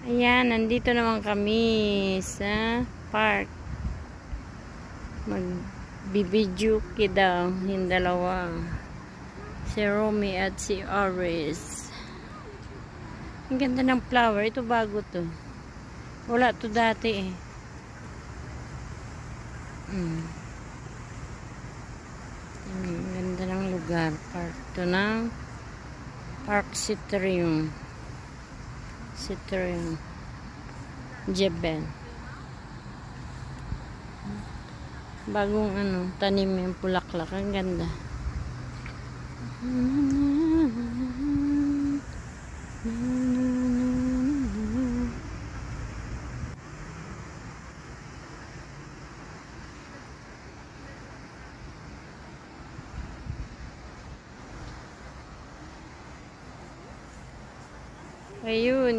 Ayan, nandito naman kami sa park. Magbibidyo daw yung dalawa. Si Romy at si Aris. Ang ganda ng flower. Ito bago to. Wala to dati eh. Ang ganda ng lugar. Park to ng Park Citrium. Citrium. Jebel. Bagong tanim yung pulaklak. Ang ganda. Ayun.